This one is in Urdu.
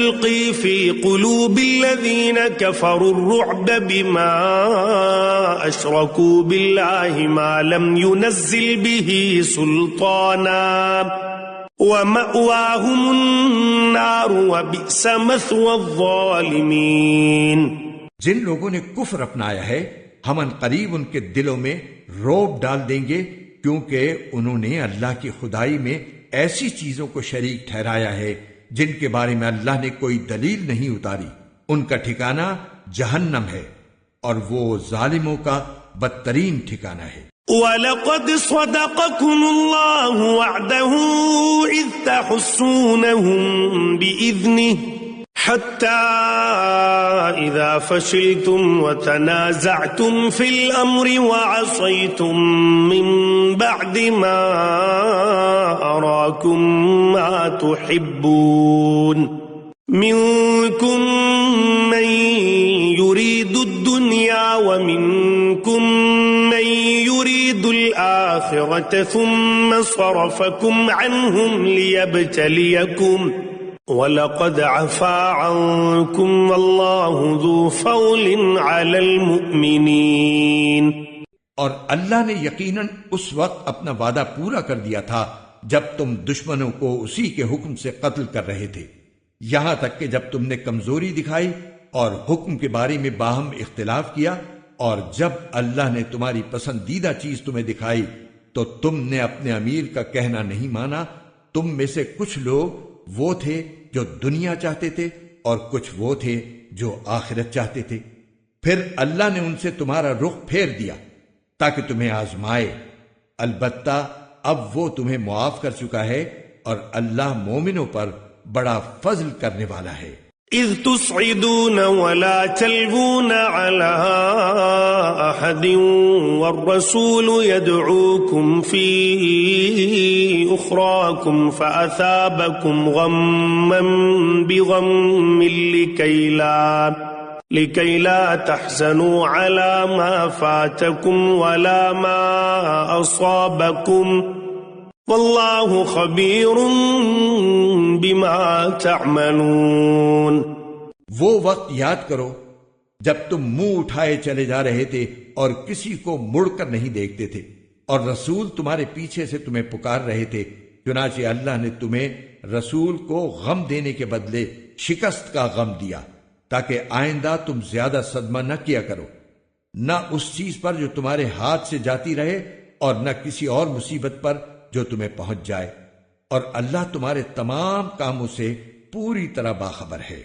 يلقي في قلوب الذين كفروا الرعب بما أشركوا بالله ما لم ينزل به سلطانا ومأواهم النار وبئس مثوى الظالمين۔ جن لوگوں نے کفر اپنایا ہے ہم ان قریب ان کے دلوں میں رعب ڈال دیں گے، کیونکہ انہوں نے اللہ کی خدائی میں ایسی چیزوں کو شریک ٹھہرایا ہے جن کے بارے میں اللہ نے کوئی دلیل نہیں اتاری۔ ان کا ٹھکانہ جہنم ہے اور وہ ظالموں کا بدترین ٹھکانہ ہے۔ وَلَقَدْ صَدَقَكُمُ اللَّهُ وَعْدَهُ إِذْ تَحُسُّونَهُم بِإِذْنِهِ حَتَّى إِذَا فَشِلْتُمْ وَتَنَازَعْتُمْ فِي الْأَمْرِ وَعَصَيْتُمْ مِنْ بَعْدِ مَا أَرَاكُمْ مَا تُحِبُّونَ مِنْكُمْ مَنْ يُرِيدُ الدُّنْيَا وَمِنْكُمْ مَنْ يُرِيدُ الْآخِرَةَ ثُمَّ صَرَفَكُمْ عَنْهُمْ لِيَبْتَلِيَكُمْ وَلَقَدْ عَفَا عَنْكُمْ وَاللَّهُ ذُو فَضْلٍ عَلَى الْمُؤْمِنِينَ۔ اور اللہ نے یقیناً اس وقت اپنا وعدہ پورا کر دیا تھا جب تم دشمنوں کو اسی کے حکم سے قتل کر رہے تھے، یہاں تک کہ جب تم نے کمزوری دکھائی اور حکم کے بارے میں باہم اختلاف کیا، اور جب اللہ نے تمہاری پسندیدہ چیز تمہیں دکھائی تو تم نے اپنے امیر کا کہنا نہیں مانا۔ تم میں سے کچھ لوگ وہ تھے جو دنیا چاہتے تھے اور کچھ وہ تھے جو آخرت چاہتے تھے، پھر اللہ نے ان سے تمہارا رخ پھیر دیا تاکہ تمہیں آزمائے۔ البتہ اب وہ تمہیں معاف کر چکا ہے اور اللہ مومنوں پر بڑا فضل کرنے والا ہے۔ اذ تصعدون ولا تلوون على احد والرسول يدعوكم في اخراكم فاثابكم غما بغم لكي لا تحزنوا على ما فاتكم ولا ما اصابكم واللہ خبیر بما تعملون۔ وہ وقت یاد کرو جب تم منہ اٹھائے چلے جا رہے تھے اور کسی کو مڑ کر نہیں دیکھتے تھے، اور رسول تمہارے پیچھے سے تمہیں پکار رہے تھے، چنانچہ اللہ نے تمہیں رسول کو غم دینے کے بدلے شکست کا غم دیا تاکہ آئندہ تم زیادہ صدمہ نہ کیا کرو، نہ اس چیز پر جو تمہارے ہاتھ سے جاتی رہے اور نہ کسی اور مصیبت پر جو تمہیں پہنچ جائے، اور اللہ تمہارے تمام کاموں سے پوری طرح باخبر ہے۔